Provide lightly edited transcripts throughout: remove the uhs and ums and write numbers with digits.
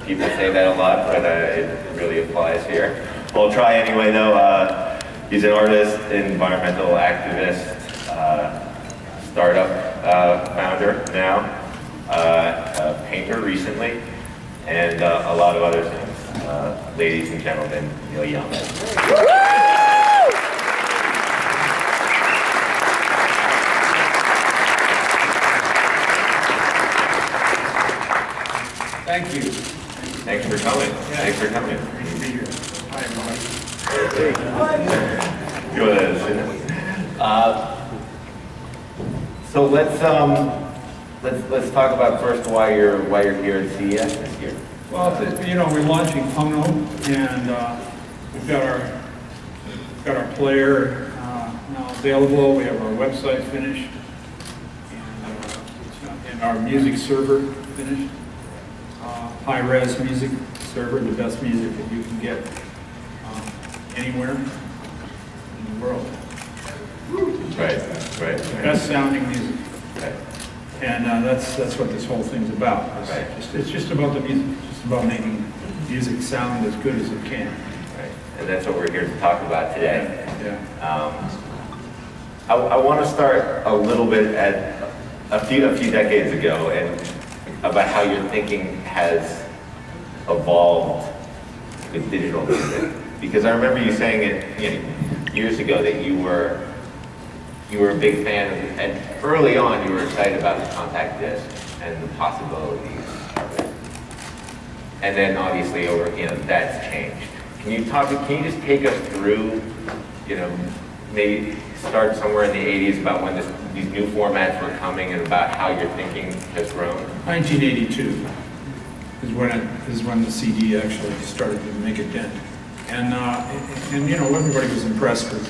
People say that a lot, but it really applies here. We'll try anyway, though. He's an artist, environmental activist, startup founder now, a painter recently, and a lot of other things. Ladies and gentlemen, Neil Young. Thank you. Thanks for coming. Yeah. Thanks for coming. Great to be here. Hi, everybody. You want to sit down? So let's talk about first why you're here at CES this year. Well, we're launching PONO, and we've got our player now available. We have our website finished, and our music server finished. HI-REZ music server, the best music that you can get anywhere in the world. Right. Best sounding music. Right. And that's what this whole thing's about. It's just about the music. It's just about making music sound as good as it can. Right. And that's what we're here to talk about today. Yeah. I want to start a little bit at a few decades ago and about how your thinking has evolved with digital music. Because I remember you saying it years ago that you were a big fan of, and early on you were excited about the compact disc and the possibilities of it. And then obviously that's changed. Can you just take us through, maybe start somewhere in the 80s about when these new formats were coming and about how your thinking has grown? 1982 is when the CD actually started to make a dent, and everybody was impressed with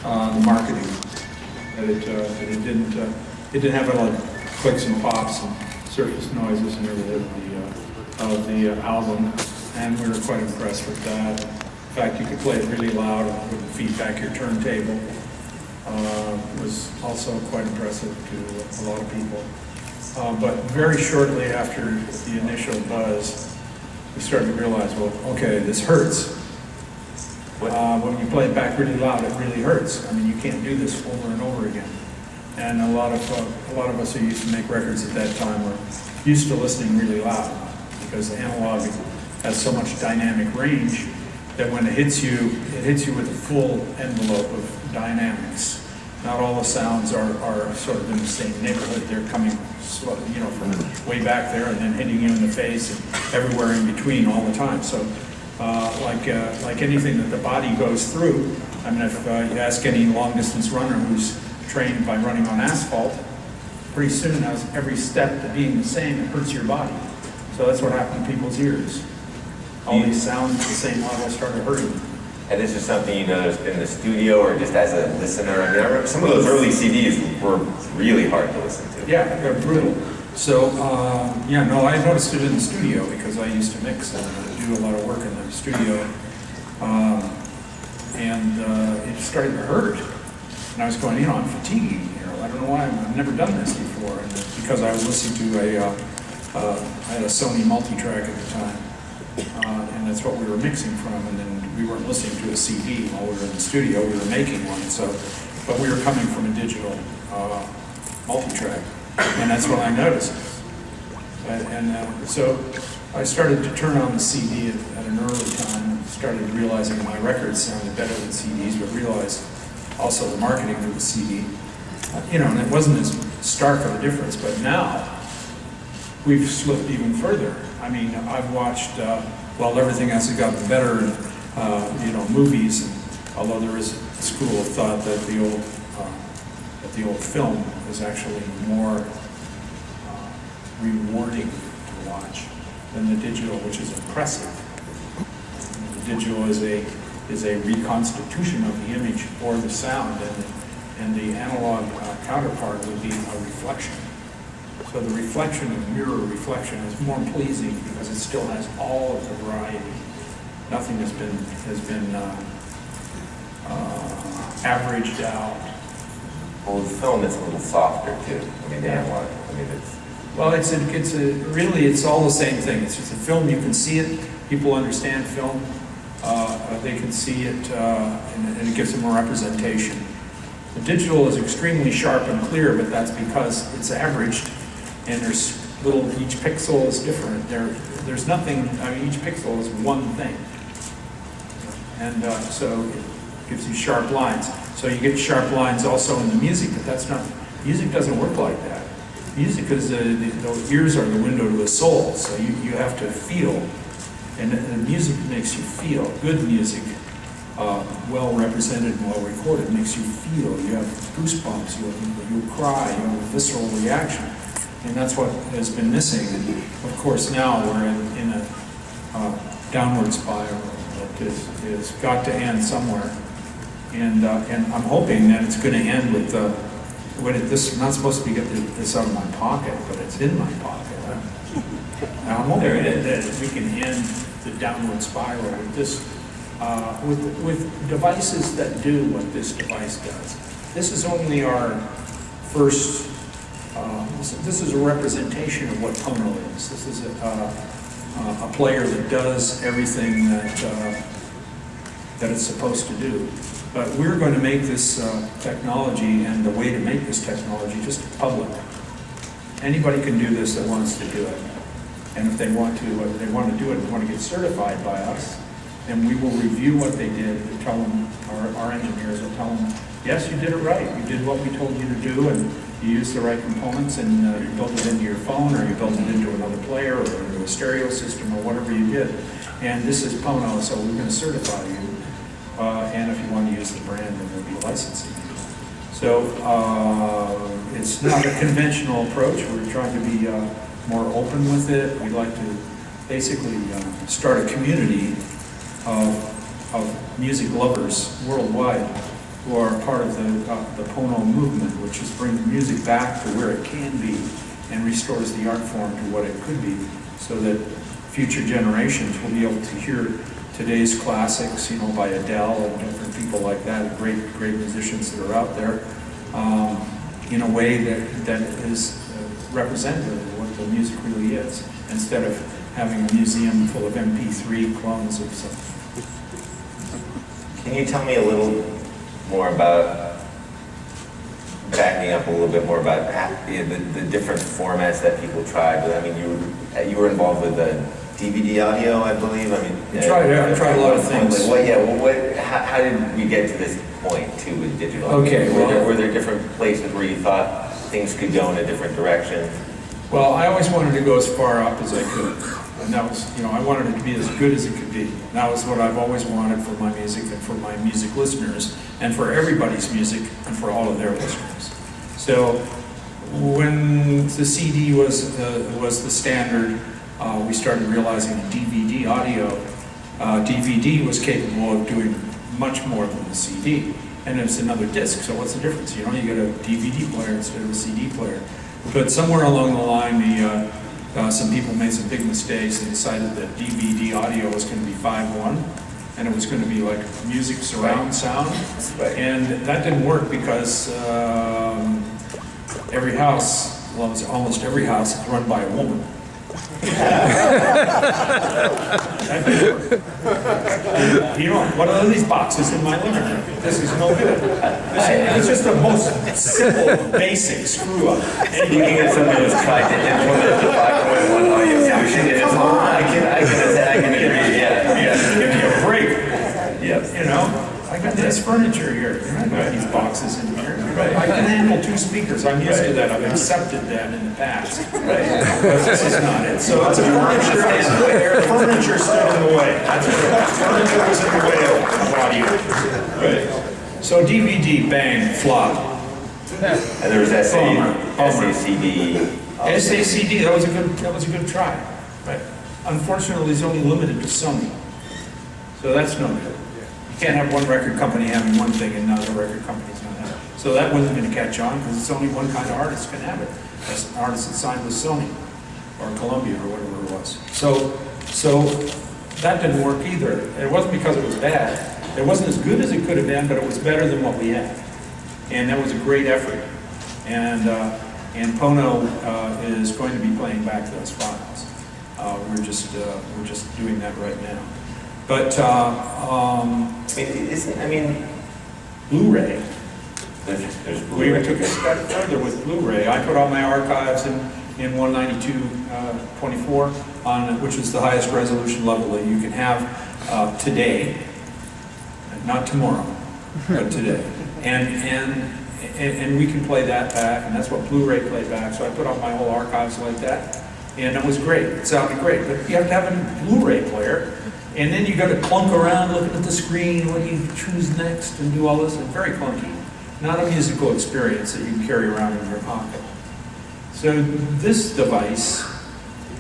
the marketing. That it didn't have a lot of clicks and pops and surface noises and everything of the album, and we were quite impressed with that. In fact, you could play it really loud and it wouldn't feed back your turntable. Was also quite impressive to a lot of people. But very shortly after the initial buzz, we started to realize, well, okay, this hurts. When you play it back really loud, it really hurts. I mean, you can't do this over and over again. And a lot of us who used to make records at that time were used to listening really loud, because the analog has so much dynamic range that when it hits you with a full envelope of dynamics. Not all the sounds are sort of in the same neighborhood. They're coming from way back there and then hitting you in the face and everywhere in between all the time. So like anything that the body goes through, I mean, if you ask any long distance runner who's trained by running on asphalt, pretty soon as every step to being the same, it hurts your body. So that's what happened to people's ears. All these sounds at the same level started hurting. And this is something you noticed in the studio or just as a listener? I mean, I remember some of those early CDs were really hard to listen to. Yeah, they're brutal. So, I noticed it in the studio because I used to mix and do a lot of work in the studio. It started to hurt. And I was going, I'm fatiguing here. I don't know why. I've never done this before. And it's because I was listening to I had a Sony multi-track at the time. And that's what we were mixing from, and then we weren't listening to a CD while we were in the studio, we were making one, but we were coming from a digital multi-track, and that's what I noticed. So I started to turn on the CD at an early time, and started realizing my records sounded better than CDs, but realized also the marketing for the CD, and it wasn't as stark of a difference, but now we've slipped even further. I mean, I've watched, everything has gotten better in, movies, and although there is a school of thought that the old film is actually more rewarding to watch than the digital, which is impressive. The digital is a reconstitution of the image or the sound, and the analog counterpart would be a reflection. So the reflection of mirror reflection is more pleasing because it still has all of the variety. Nothing has been averaged out. Well, the film is a little softer too. I mean, the analog. I mean, it's Well, really, it's all the same thing. It's just a film, you can see it, people understand film, they can see it, and it gives them a representation. The digital is extremely sharp and clear, but that's because it's averaged, and there's each pixel is different. There's nothing, I mean, each pixel is one thing. And so it gives you sharp lines. So you get sharp lines also in the music, but that's not, music doesn't work like that. Music is, the ears are the window to the soul, so you have to feel. And the music makes you feel. Good music, well represented and well recorded, makes you feel. You have goosebumps, you cry, you have a visceral reaction. And that's what has been missing. And of course now we're in a downward spiral that is got to end somewhere. And I'm hoping that it's going to end with this. I'm not supposed to be getting this out of my pocket, but it's in my pocket. I'm hoping that we can end the downward spiral with this, with devices that do what this device does. This is only our first. This is a representation of what PONO is. This is a player that does everything that it's supposed to do. But we're going to make this technology, and the way to make this technology just public. Anybody can do this that wants to do it. And if they want to do it, they want to get certified by us, then we will review what they did and tell them, our engineers will tell them, yes, you did it right. You did what we told you to do, and you used the right components, and you built it into your phone, or you built it into another player, or into a stereo system, or whatever you did. And this is PONO, so we're going to certify you. And if you want to use the brand, then we'll be licensing you. So it's not a conventional approach. We're trying to be more open with it. We'd like to basically start a community of music lovers worldwide who are part of the PONO movement, which is bringing music back to where it can be and restores the art form to what it could be, so that future generations will be able to hear today's classics, by Adele and different people like that, great musicians that are out there, in a way that is representative of what the music really is, instead of having a museum full of MP3 clones of something. Can you tell me a little more about, backing up a little bit more about the different formats that people tried? I mean, you were involved with the DVD audio, I believe. I mean, I tried a lot of things. How did we get to this point too with digital? Okay, were there different places where you thought things could go in a different direction? Well, I always wanted to go as far up as I could, and that was, I wanted it to be as good as it could be. And that was what I've always wanted for my music and for my music listeners, and for everybody's music and for all of their listeners. So when the CD was the standard, we started realizing DVD audio. DVD was capable of doing much more than the CD, and it's another disc. So what's the difference? You get a DVD player instead of a CD player. But somewhere along the line, some people made some big mistakes and decided that DVD audio was going to be 5.1, and it was going to be like music surround sound. Right. And that didn't work because every house, well, almost every house, is run by a woman. What are these boxes in my living room? This is no good. It's just the most simple, basic screw up. And looking at someone who's tried to implement the 5.1 audio solution, I can agree. Yeah. Give me a break. Yes. I got this furniture here. I got these boxes in here. Right. I can handle 2 speakers. I'm used to that. I've accepted that in the past. Right. But this is not it. So it's a furniture stood in the way. That's what it was. Furniture was in the way of audio. Right. So DVD, bang, flop. And there was SACD. SACD, that was a good try. Right. Unfortunately, it's only limited to Sony. So that's no good. You can't have one record company having one thing and another record company's not having it. So that wasn't going to catch on because it's only one kind of artist can have it. That's an artist that signed with Sony or Columbia or whatever it was. So that didn't work either. It wasn't because it was bad. It wasn't as good as it could have been, but it was better than what we had. And that was a great effort. And And PONO is going to be playing back those files. We're just doing that right now. But Blu-ray. There's We even took a step further with Blu-ray. I put all my archives in 192.24 on, which is the highest resolution level that you can have today, not tomorrow, but today. And we can play that back, and that's what Blu-ray played back. So I put all my whole archives like that, and it was great. It sounded great, but you have to have a Blu-ray player, and then you got to clunk around looking at the screen. What do you choose next and do all this? It's very clunky. Not a musical experience that you can carry around in your pocket. So this device,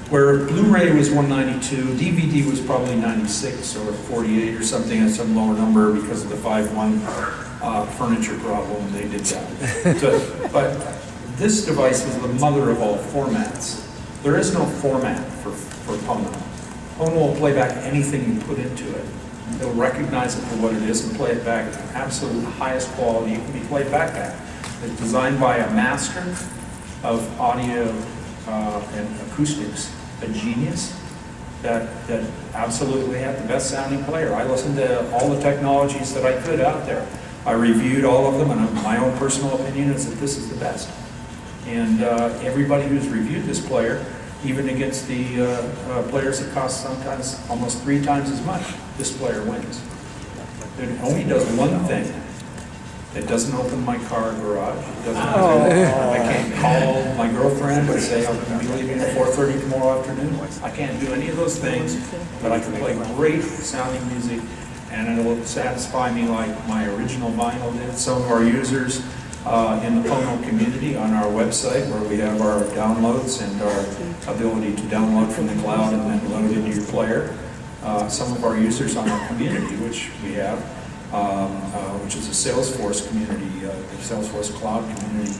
where Blu-ray was 192, DVD was probably 96 or 48 or something, at some lower number because of the 5.1 furniture problem, they did that. So, but this device is the mother of all formats. There is no format for PONO. PONO will play back anything you put into it. It'll recognize it for what it is and play it back at the absolute highest quality it can be played back at. It's designed by a master of audio and acoustics, a genius that absolutely had the best sounding player. I listened to all the technologies that I could out there. I reviewed all of them, and my own personal opinion is that this is the best. And everybody who's reviewed this player, even against the players that cost sometimes almost 3 times as much, this player wins. It only does one thing. It doesn't open my car garage. It doesn't. I can't call my girlfriend and say, I'm going to be leaving at 4:30 tomorrow afternoon. I can't do any of those things, but I can play great sounding music, and it'll satisfy me like my original vinyl did. Some of our users in the PONO community on our website, where we have our downloads and our ability to download from the cloud and then load into your player. Some of our users on our community, which we have, which is a Salesforce community, the Salesforce cloud community.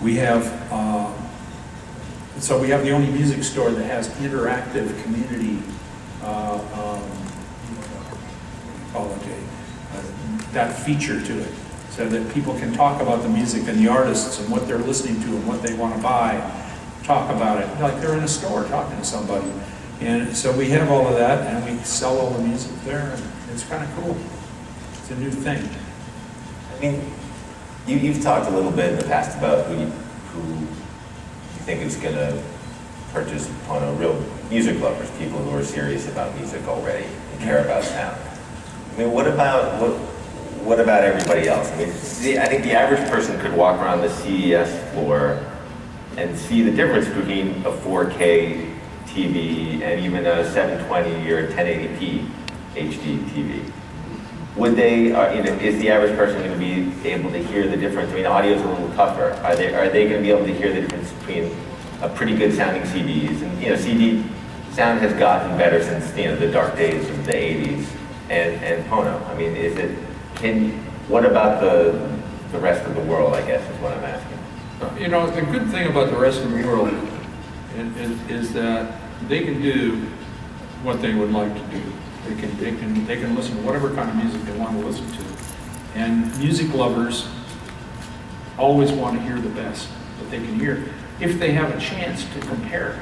We have, so we have the only music store that has interactive community, that feature to it, so that people can talk about the music and the artists and what they're listening to and what they want to buy, talk about it, like they're in a store talking to somebody. And so we have all of that, and we sell all the music there, and it's kind of cool. It's a new thing. I mean, you've talked a little bit in the past about who you think is going to purchase PONO, real music lovers, people who are serious about music already and care about sound. I mean, what about everybody else? I mean, I think the average person could walk around the CES floor and see the difference between a 4K TV and even a 720 or 1080p HD TV. Would they, is the average person going to be able to hear the difference? I mean, audio is a little tougher. Are they going to be able to hear the difference between a pretty good sounding CDs? And CD sound has gotten better since the dark days of the 80s and PONO. I mean, what about the rest of the world, I guess, is what I'm asking. The good thing about the rest of the world is that they can do what they would like to do. They can listen to whatever kind of music they want to listen to. And music lovers always want to hear the best that they can hear, if they have a chance to compare.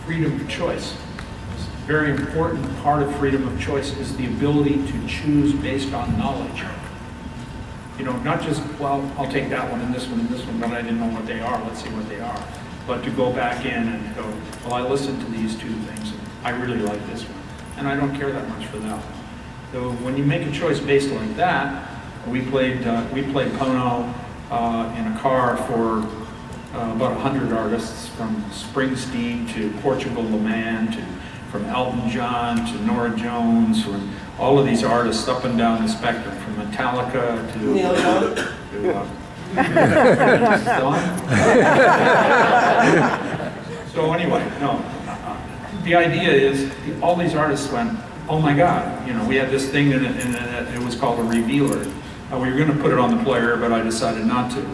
Freedom of choice. A very important part of freedom of choice is the ability to choose based on knowledge. Not just, well, I'll take that one and this one, but I didn't know what they are, let's see what they are. But to go back in and go, well, I listened to these 2 things, and I really like this one, and I don't care that much for that one. So when you make a choice based like that, we played PONO in a car for about 100 artists, from Springsteen to Portugal Le Man, from Elton John to Norah Jones, from all of these artists up and down the spectrum, from Metallica to Neil Young. So anyway, no. The idea is, all these artists went, oh my God, we had this thing and it was called a revealer. We were going to put it on the player, but I decided not to.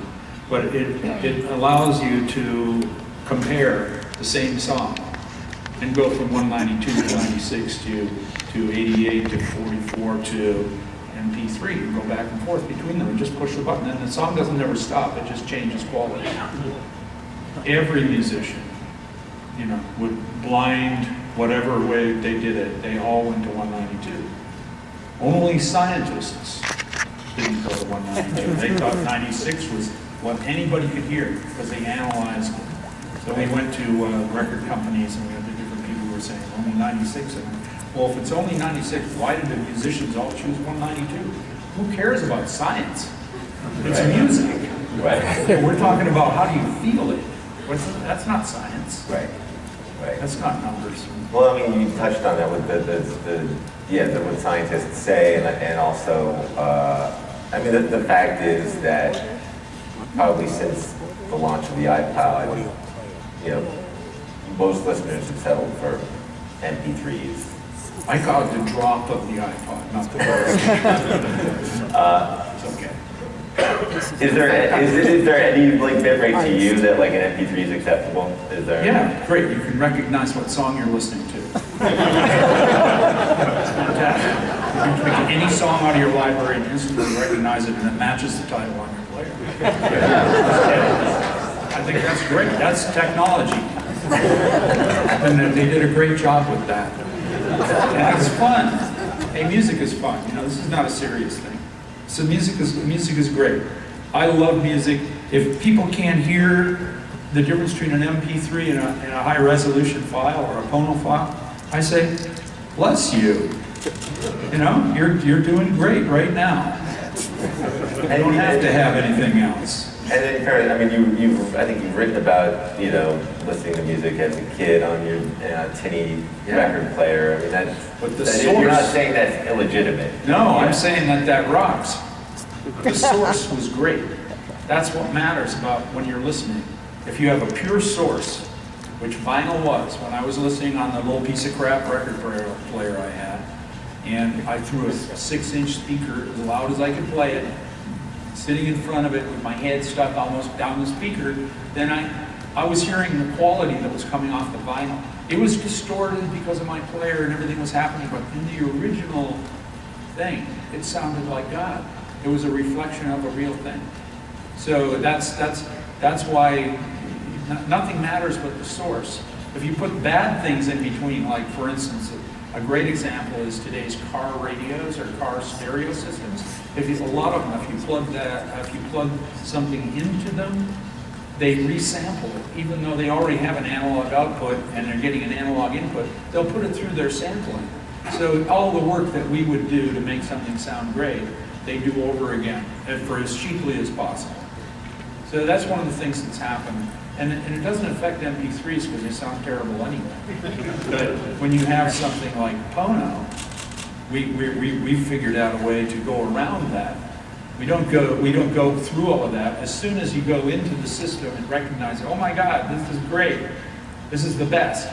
But it allows you to compare the same song and go from 192 to 96 to 88 to 44 to MP3 and go back and forth between them and just push the button, and the song doesn't ever stop, it just changes quality. every musician, you know, would blind whatever way they did it, they all went to 192. Only scientists didn't go to 192. They thought 96 was what anybody could hear because they analyzed it. So we went to record companies and we had the different people who were saying only 96. And well, if it's only 96, why did the musicians all choose 192? Who cares about science? It's music. Right. We're talking about how do you feel it. That's not science. Right. Right. That's not numbers. Well, I mean, you touched on that with what scientists say, and also, I mean, the fact is that probably since the launch of the iPod, you know, most listeners have settled for MP3s. I call it the drop of the iPod, not the it's okay. Is there any like bit rate to you that like an MP3 is acceptable? Is there? Yeah, great. You can recognize what song you're listening to. It's fantastic. You can pick any song out of your library and instantly recognize it, and it matches the title on your player. I think that's great. That's technology, and they did a great job with that. And it's fun. Hey, music is fun. You know, this is not a serious thing. So music is great. I love music. If people can't hear the difference between an MP3 and a high resolution file or a PONO file, I say, bless you. You know, you're doing great right now. You don't have to have anything else. And in fairness, I mean, I think you've written about, you know, listening to music as a kid on your tinny record player. I mean, you're not saying that's illegitimate. No, I'm saying that rocks. The source was great. That's what matters about when you're listening. If you have a pure source, which vinyl was, when I was listening on the little piece of crap record player I had, and I threw a 6-inch speaker as loud as I could play it, sitting in front of it with my head stuck almost down the speaker, then I was hearing the quality that was coming off the vinyl. It was distorted because of my player and everything was happening, but in the original thing, it sounded like God. It was a reflection of a real thing. So that's why nothing matters but the source. If you put bad things in between, like for instance, a great example is today's car radios or car stereo systems. A lot of them, if you plug something into them, they resample it. Even though they already have an analog output and they're getting an analog input, they'll put it through their sampling. So all the work that we would do to make something sound great, they do over again, and for as cheaply as possible. So that's one of the things that's happened. And it doesn't affect MP3s because they sound terrible anyway. But when you have something like PONO, we figured out a way to go around that. We don't go through all of that. As soon as you go into the system and recognize, oh my God, this is great. This is the best.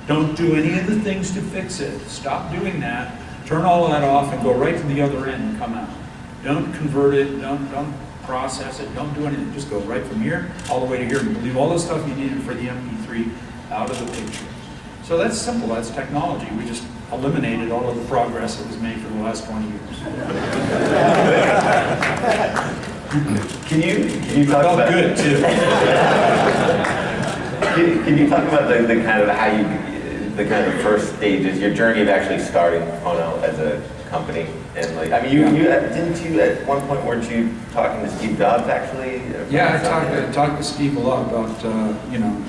Don't do any of the things to fix it. Stop doing that. Turn all of that off and go right to the other end and come out. Don't convert it. Don't process it. Don't do anything. Just go right from here all the way to here. You leave all the stuff you needed for the MP3 out of the picture. So that's simple. That's technology. We just eliminated all of the progress that was made for the last 20 years. Can you talk about good too? Can you talk about the kind of how you, the kind of first stages, your journey of actually starting PONO as a company? And like, I mean, didn't you at one point, weren't you talking to Steve Jobs actually? Yeah, I talked to Steve a lot about, you know,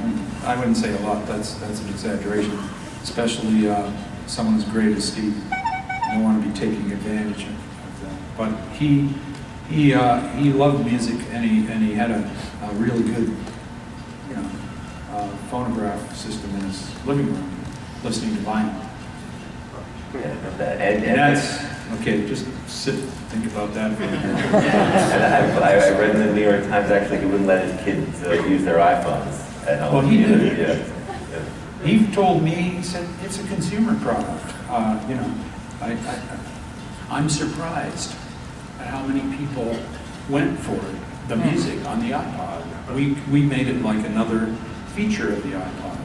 I wouldn't say a lot, that's an exaggeration, especially someone as great as Steve. I don't want to be taking advantage of that. But he loved music, and he had a really good, you know, phonograph system in his living room, listening to vinyl. And that's, okay, just sit, think about that for a minute. And I read in the New York Times actually he wouldn't let his kids use their iPhones at home. Well, he did. Yeah. He told me, he said, it's a consumer product. You know, I'm surprised at how many people went for it, the music on the iPod. We made it like another feature of the iPod.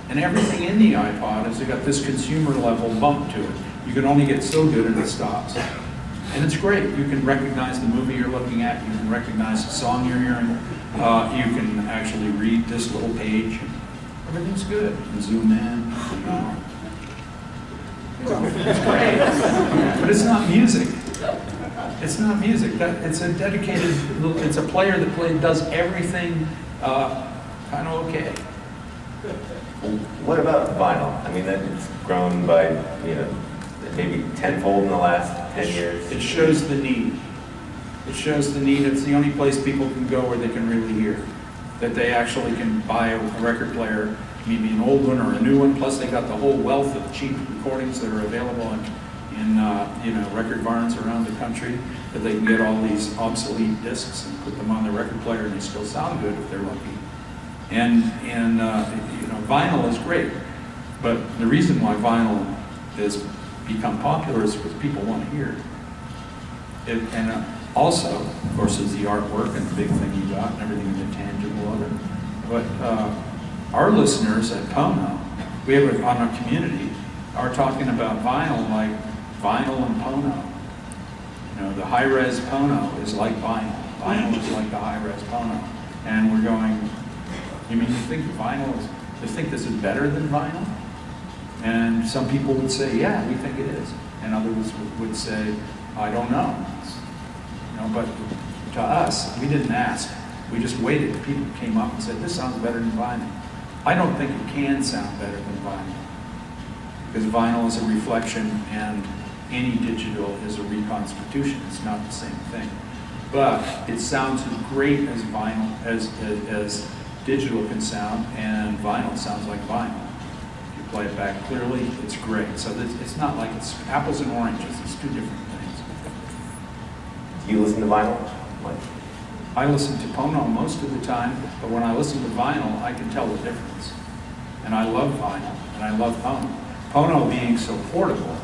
And everything in the iPod has got this consumer level bump to it. You can only get so good and it stops. And it's great. You can recognize the movie you're looking at. You can recognize the song you're hearing. You can actually read this little page. Everything's good. You can zoom in, zoom out. It's great. But it's not music. It's not music. It's a dedicated, it's a player that does everything kind of okay. What about vinyl? I mean, it's grown by, maybe tenfold in the last 10 years. It shows the need. It shows the need. It's the only place people can go where they can really hear. That they actually can buy a record player, maybe an old one or a new one, plus they got the whole wealth of cheap recordings that are available in record barns around the country, that they can get all these obsolete discs and put them on the record player and they still sound good if they're lucky. And vinyl is great, but the reason why vinyl has become popular is because people want to hear it. Also, of course, is the artwork and the big thing you got and everything intangible of it. But our listeners at PONO, we have it on our community, are talking about vinyl like vinyl and PONO. The HI-REZ PONO is like vinyl. Vinyl is like the HI-REZ PONO. And we're going, you mean you think vinyl is, you think this is better than vinyl? And some people would say, yeah, we think it is. And others would say, I don't know. But to us, we didn't ask. We just waited. People came up and said, this sounds better than vinyl. I don't think it can sound better than vinyl. Because vinyl is a reflection and any digital is a reconstitution. It's not the same thing. But it sounds as great as vinyl, as digital can sound, and vinyl sounds like vinyl. If you play it back clearly, it's great. So it's not like it's apples and oranges. It's two different things. Do you listen to vinyl? Mike? I listen to PONO most of the time, but when I listen to vinyl, I can tell the difference. And I love vinyl, and I love PONO. PONO being so portable,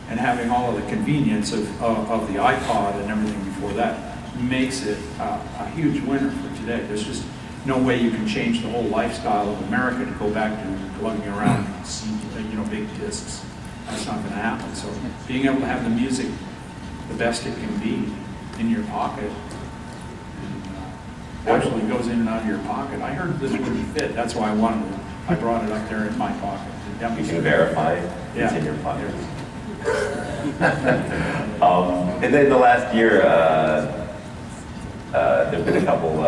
and having all of the convenience of the iPod and everything before that, makes it a huge winner for today. There's just no way you can change the whole lifestyle of America to go back to lugging around big discs. That's not going to happen. So being able to have the music the best it can be in your pocket, and actually goes in and out of your pocket. I heard this wouldn't fit. That's why I brought it up there in my pocket. You can verify it's in your pocket. And then the last year, there have been a couple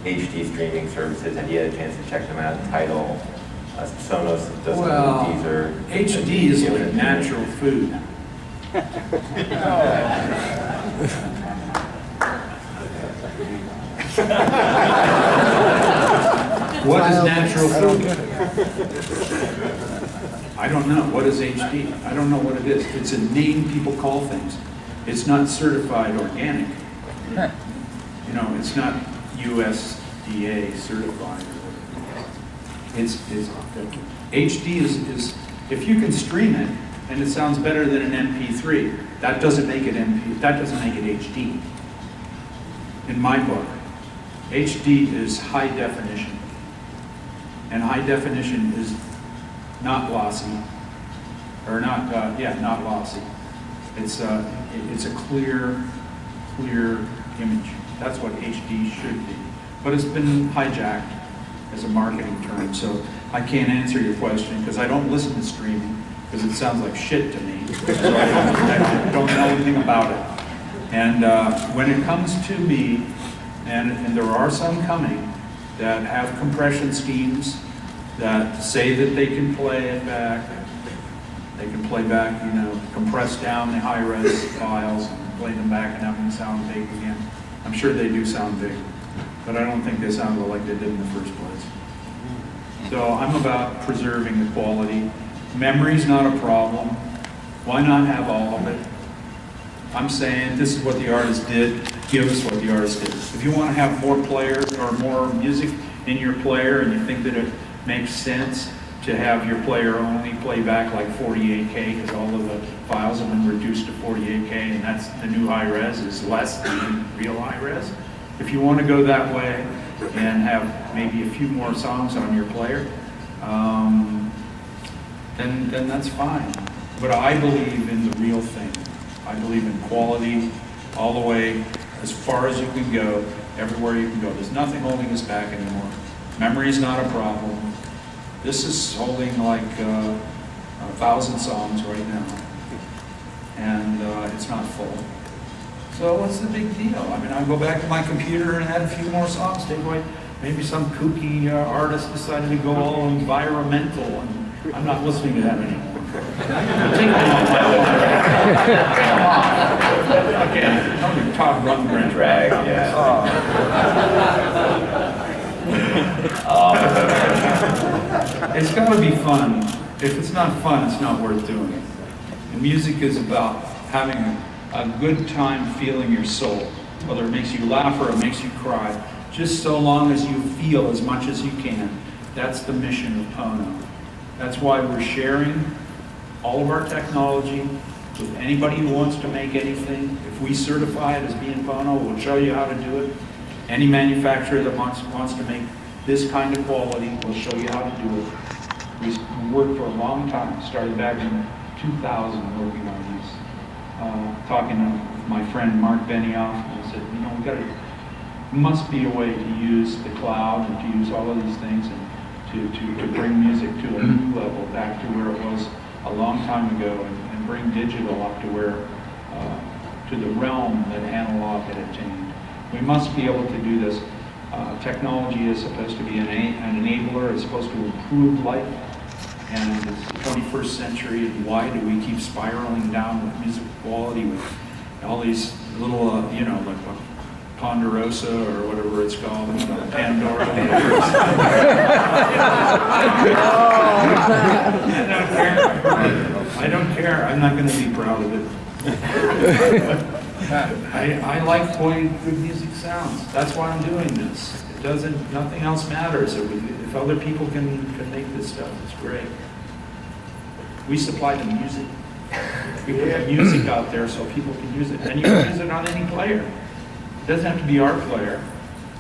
HD streaming services. Have you had a chance to check them out? Tidal, Sonos does some movies, or HD is like natural food. What is natural food? I don't know. What is HD? I don't know what it is. It's a name people call things. It's not certified organic. It's not USDA certified. It's HD is if you can stream it and it sounds better than an MP3, that doesn't make it HD. In my book, HD is high definition. And high definition is not lossy, or not lossy. It's a clear image. That's what HD should be. But it's been hijacked as a marketing term, so I can't answer your question because I don't listen to streaming because it sounds like shit to me. So I don't know anything about it. And when it comes to me, and there are some coming that have compression schemes that say that they can play it back. They can play back, compress down the HI-REZ files and play them back and have them sound big again. I'm sure they do sound big, but I don't think they sound like they did in the first place. So I'm about preserving the quality. Memory's not a problem. Why not have all of it? I'm saying this is what the artist did. Give us what the artist did. If you want to have more players or more music in your player and you think that it makes sense to have your player only play back like 48K because all of the files have been reduced to 48K and that's the new HI-REZ is less than real HI-REZ. If you want to go that way and have maybe a few more songs on your player, then that's fine. But I believe in the real thing. I believe in quality all the way as far as you can go everywhere you can go. There's nothing holding us back anymore. Memory is not a problem. This is holding like 1,000 songs right now, and it's not full. So what's the big deal? I mean, I go back to my computer and add a few more songs. Take away, maybe some kooky artist decided to go all environmental, and I'm not listening to that anymore. Take them off my own. Again, I'm going to talk run grand Drag, yeah. It's got to be fun. If it's not fun, it's not worth doing it. And music is about having a good time feeling your soul, whether it makes you laugh or it makes you cry. Just so long as you feel as much as you can. That's the mission of PONO. That's why we're sharing all of our technology with anybody who wants to make anything. If we certify it as being PONO, we'll show you how to do it. Any manufacturer that wants to make this kind of quality, we'll show you how to do it. We worked for a long time, started back in 2000 working on these. Talking to my friend Mark Benioff, and I said, you know, must be a way to use the cloud and to use all of these things and to bring music to a new level, back to where it was a long time ago, and bring digital up to where, to the realm that analog had attained. We must be able to do this. Technology is supposed to be an enabler. It's supposed to improve life. And it's the 21st century, and why do we keep spiraling down with music quality with all these little, you know, like Ponderosa or whatever it's called, Pandora. I don't care. I'm not going to be proud of it. I like the way good music sounds. That's why I'm doing this. It doesn't. Nothing else matters. If other people can make this stuff, it's great. We supply the music. We put the music out there so people can use it. And you can use it on any player. It doesn't have to be our player.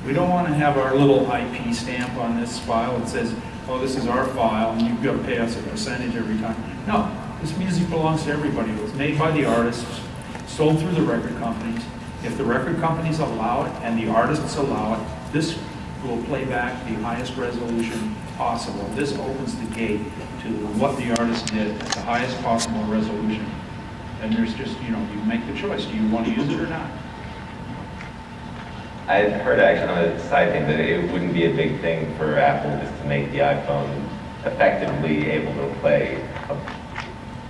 We don't want to have our little IP stamp on this file that says, oh, this is our file, and you've got to pay us a percentage every time. No, this music belongs to everybody. It was made by the artists, sold through the record companies. If the record companies allow it and the artists allow it, this will play back the highest resolution possible. This opens the gate to what the artist did at the highest possible resolution. And there's just, you know, you make the choice. Do you want to use it or not? I heard actually on a side thing that it wouldn't be a big thing for Apple just to make the iPhone effectively able to play a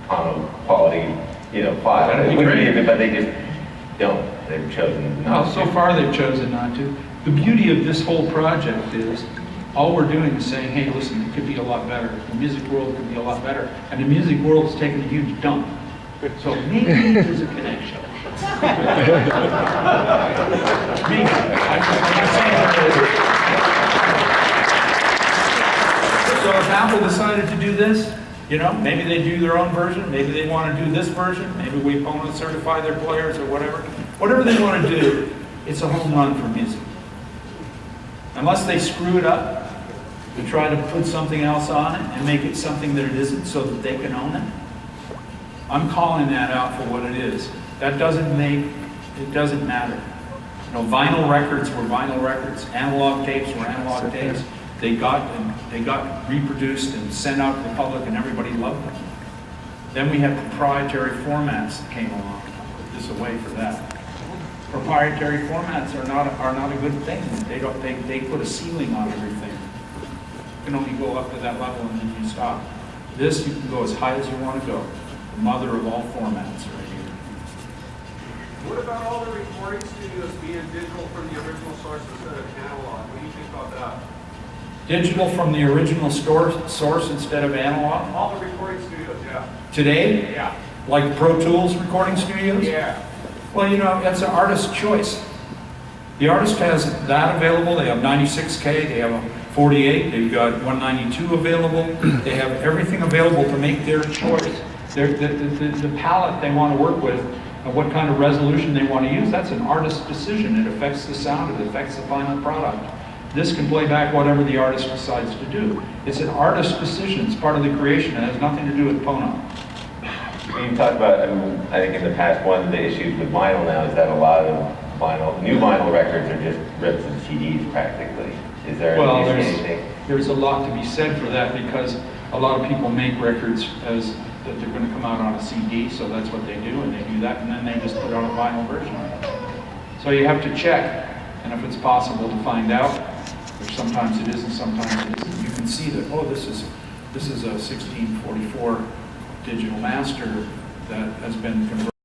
PONO quality, you know, file. That'd be It wouldn't great. be, but they just don't. They've chosen not No, so to. far they've chosen not to. The beauty of this whole project is all we're doing is saying, hey, listen, it could be a lot better. The music world could be a lot better. And the music world's taken a huge dump. So maybe there's a connection. Maybe. I'm saying there is. So if Apple decided to do this, you know, maybe they do their own version, maybe they want to do this version, maybe we PONO certify their players or whatever. Whatever they want to do, it's a home run for music. Unless they screw it up to try to put something else on it and make it something that it isn't so that they can own it. I'm calling that out for what it is. That doesn't matter. You know, vinyl records were vinyl records, analog tapes were analog tapes. They got reproduced and sent out to the public, and everybody loved them. Then we had proprietary formats that came along. I'll put this away for that. Proprietary formats are not a good thing. They put a ceiling on everything. You can only go up to that level and then you stop. This, you can go as high as you want to go. The mother of all formats right here. What about all the recording studios being digital from the original source instead of analog? What do you think about that? Digital from the original source instead of analog? All the recording studios, yeah. Today? Yeah. Like Pro Tools recording studios? Yeah. Well, you know, that's an artist's choice. The artist has that available. They have 96K, they have a 48, they've got 192 available. They have everything available to make their choice. The palette they want to work with and what kind of resolution they want to use, that's an artist's decision. It affects the sound, it affects the final product. This can play back whatever the artist decides to do. It's an artist's decision. It's part of the creation. It has nothing to do with PONO. You talked about, I think in the past, one of the issues with vinyl now is that a lot of vinyl, new vinyl records are just rips and CDs practically. Is there Well, anything? there's a lot to be said for that because a lot of people make records as that they're going to come out on a CD, so that's what they do, and they do that, and then they just put on a vinyl version. So you have to check, and if it's possible to find out, which sometimes it is and sometimes it isn't, you can see that, oh, this is a 1644 digital master that has been converted